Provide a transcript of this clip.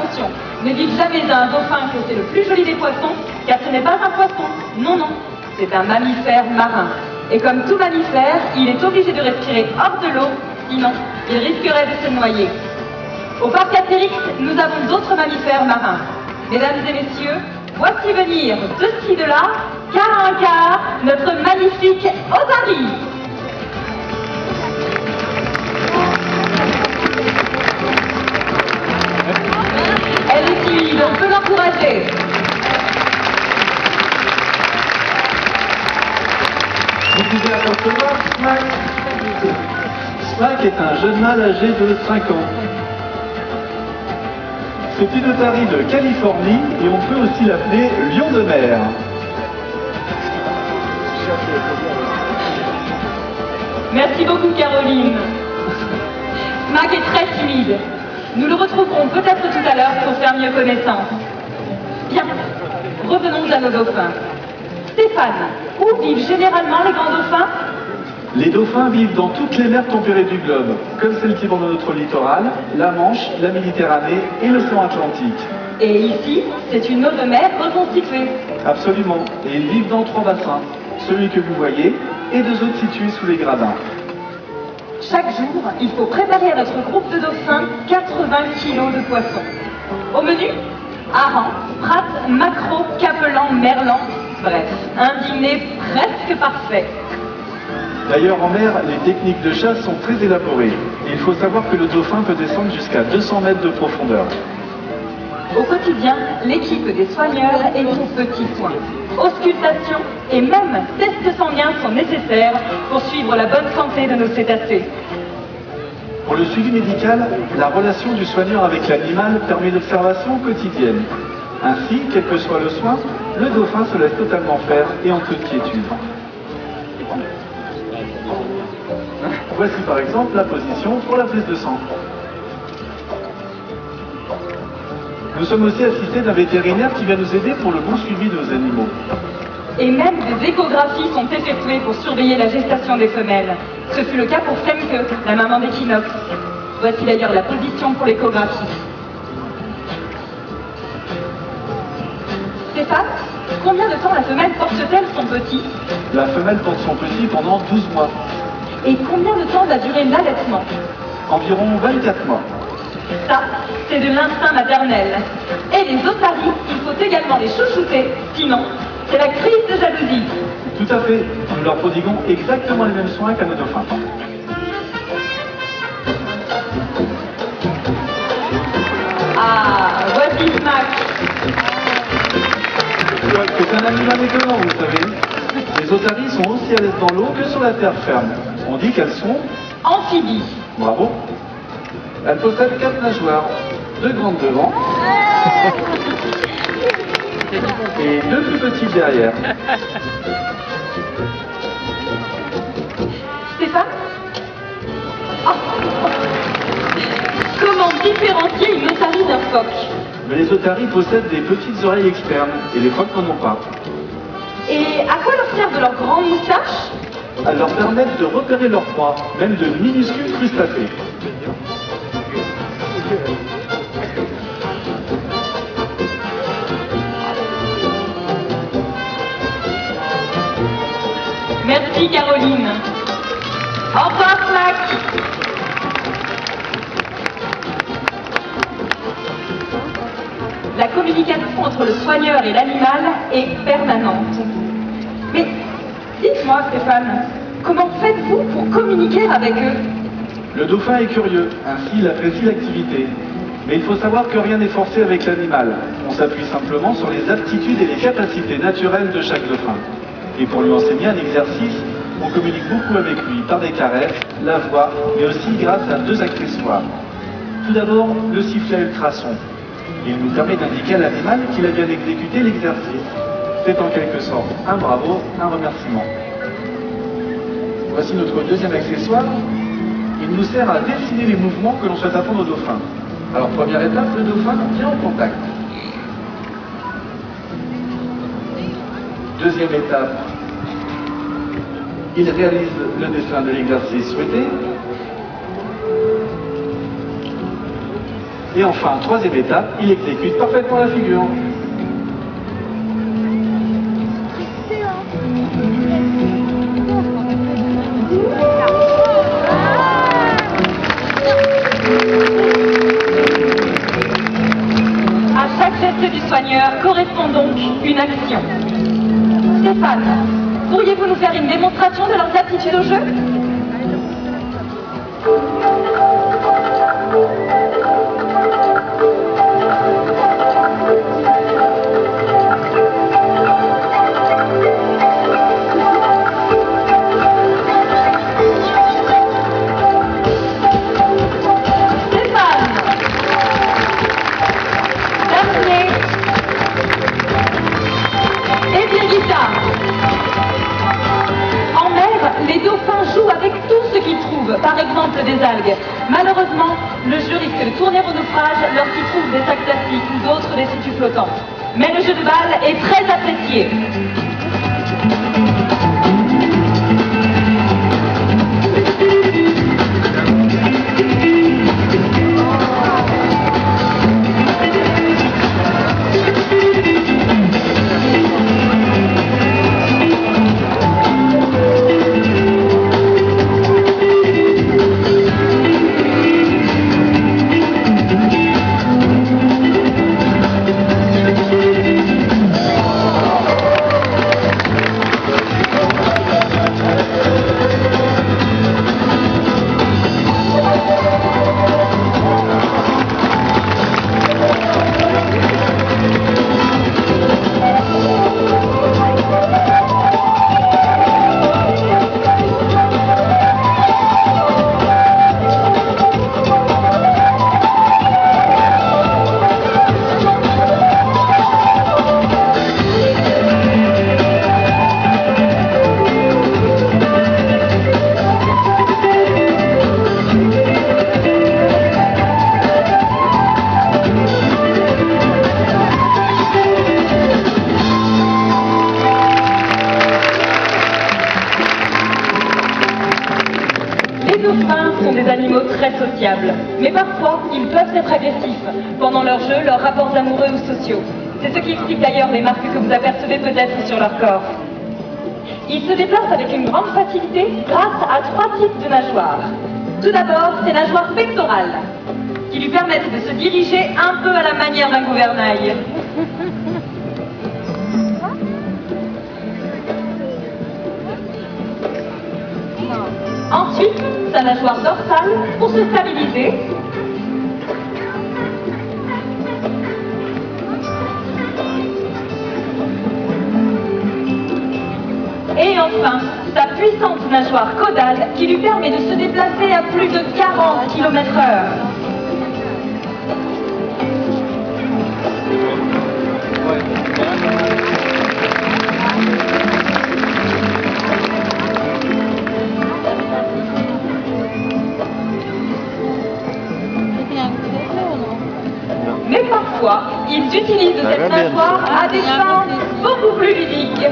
attention, ne dites jamais à un dauphin que c'est le plus joli des poissons, car ce n'est pas un poisson. Non, non, c'est un mammifère marin. Et comme tout mammifère, il est obligé de respirer hors de l'eau, sinon il risquerait de se noyer. Au parc Astérix, nous avons d'autres mammifères marins. Mesdames et messieurs, voici venir de ci de là, quart à un quart, notre magnifique Otarie. Elle est timide, on peut l'encourager. Vous pouvez apercevoir Smack. Smack est un jeune mâle âgé de 5 ans. C'est une otarie de Californie et on peut aussi l'appeler lion de mer. Merci beaucoup Caroline. Smack est très timide. Nous le retrouverons peut-être tout à l'heure pour faire mieux connaissance. Bien, revenons à nos dauphins. Stéphane, où vivent généralement les grands dauphins? Les dauphins vivent dans toutes les mers tempérées du globe, comme celles qui bordent notre littoral, la Manche, la Méditerranée et l'océan Atlantique. Et ici, c'est une eau de mer reconstituée. Absolument, et ils vivent dans 3 bassins, celui que vous voyez et 2 autres situés sous les gradins. Chaque jour, il faut préparer à notre groupe de dauphins 80 kilos de poissons. Au menu, harengs, prates, maquereaux, capelans, merlans, bref, un dîner presque parfait. D'ailleurs, en mer, les techniques de chasse sont très élaborées. Et il faut savoir que le dauphin peut descendre jusqu'à 200 mètres de profondeur. Au quotidien, l'équipe des soigneurs est aux petits soins. Auscultation et même tests sanguins sont nécessaires pour suivre la bonne santé de nos cétacés. Pour le suivi médical, la relation du soigneur avec l'animal permet l'observation quotidienne. Ainsi, quel que soit le soin, le dauphin se laisse totalement faire et en toute quiétude. Voici par exemple la position pour la prise de sang. Nous sommes aussi assistés d'un vétérinaire qui vient nous aider pour le bon suivi de nos animaux. Et même des échographies sont effectuées pour surveiller la gestation des femelles. Ce fut le cas pour Femke, la maman d'Equinox. Voici d'ailleurs la position pour l'échographie. Stéphane, combien de temps la femelle porte-t-elle son petit? La femelle porte son petit pendant 12 mois. Et combien de temps va durer l'allaitement? Environ 24 mois. Ça, c'est de l'instinct maternel. Et les otaries, il faut également les chouchouter, sinon c'est la crise de jalousie. Tout à fait. Nous leur prodiguons exactement les mêmes soins qu'à nos dauphins. Ah, voici Smack. C'est un animal étonnant, vous savez. Les otaries sont aussi à l'aise dans l'eau que sur la terre ferme. On dit qu'elles sont Amphibies. bravo. Elles possèdent 4 nageoires, 2 grandes devant et 2 plus petites derrière. Stéphane? Oh. Comment différencier une otarie d'un phoque? Mais les otaries possèdent des petites oreilles externes et les phoques n'en ont pas. Et à quoi leur servent de leurs grandes moustaches? Elles leur permettent de repérer leur proie, même de minuscules crustacés. Merci Caroline. Au revoir Smack. La communication entre le soigneur et l'animal est permanente. Mais dites-moi Stéphane, comment faites-vous pour communiquer avec eux? Le dauphin est curieux, ainsi il apprécie l'activité. Mais il faut savoir que rien n'est forcé avec l'animal. On s'appuie simplement sur les aptitudes et les capacités naturelles de chaque dauphin. Et pour lui enseigner un exercice, on communique beaucoup avec lui par des caresses, la voix, mais aussi grâce à 2 accessoires. Tout d'abord, le sifflet ultrason. Il nous permet d'indiquer à l'animal qu'il a bien exécuté l'exercice. C'est en quelque sorte un bravo, un remerciement. Voici notre deuxième accessoire. Il nous sert à dessiner les mouvements que l'on souhaite apprendre au dauphin. Alors, première étape, le dauphin vient en contact. Deuxième étape, il réalise le dessin de l'exercice souhaité. Et enfin, troisième étape, il exécute parfaitement la figure. À chaque geste du soigneur correspond donc une action. Stéphane, pourriez-vous nous faire une démonstration de leurs aptitudes au jeu ? Les dauphins jouent avec tout ce qu'ils trouvent, par exemple des algues. Malheureusement, le jeu risque de tourner au naufrage lorsqu'ils trouvent des sacs plastiques ou d'autres détritus flottants. Mais le jeu de balle est très apprécié. Les dauphins sont des animaux très sociables, mais parfois ils peuvent être agressifs pendant leur jeu, leurs rapports amoureux ou sociaux. C'est ce qui explique d'ailleurs les marques que vous apercevez peut-être sur leur corps. Ils se déplacent avec une grande facilité grâce à 3 types de nageoires. Tout d'abord, ces nageoires pectorales, qui lui permettent de se diriger un peu à la manière d'un gouvernail. Ensuite, sa nageoire dorsale pour se stabiliser. Et enfin, sa puissante nageoire caudale qui lui permet de se déplacer à plus de 40 km/h. Mais parfois, ils utilisent cette nageoire à des fins beaucoup plus ludiques.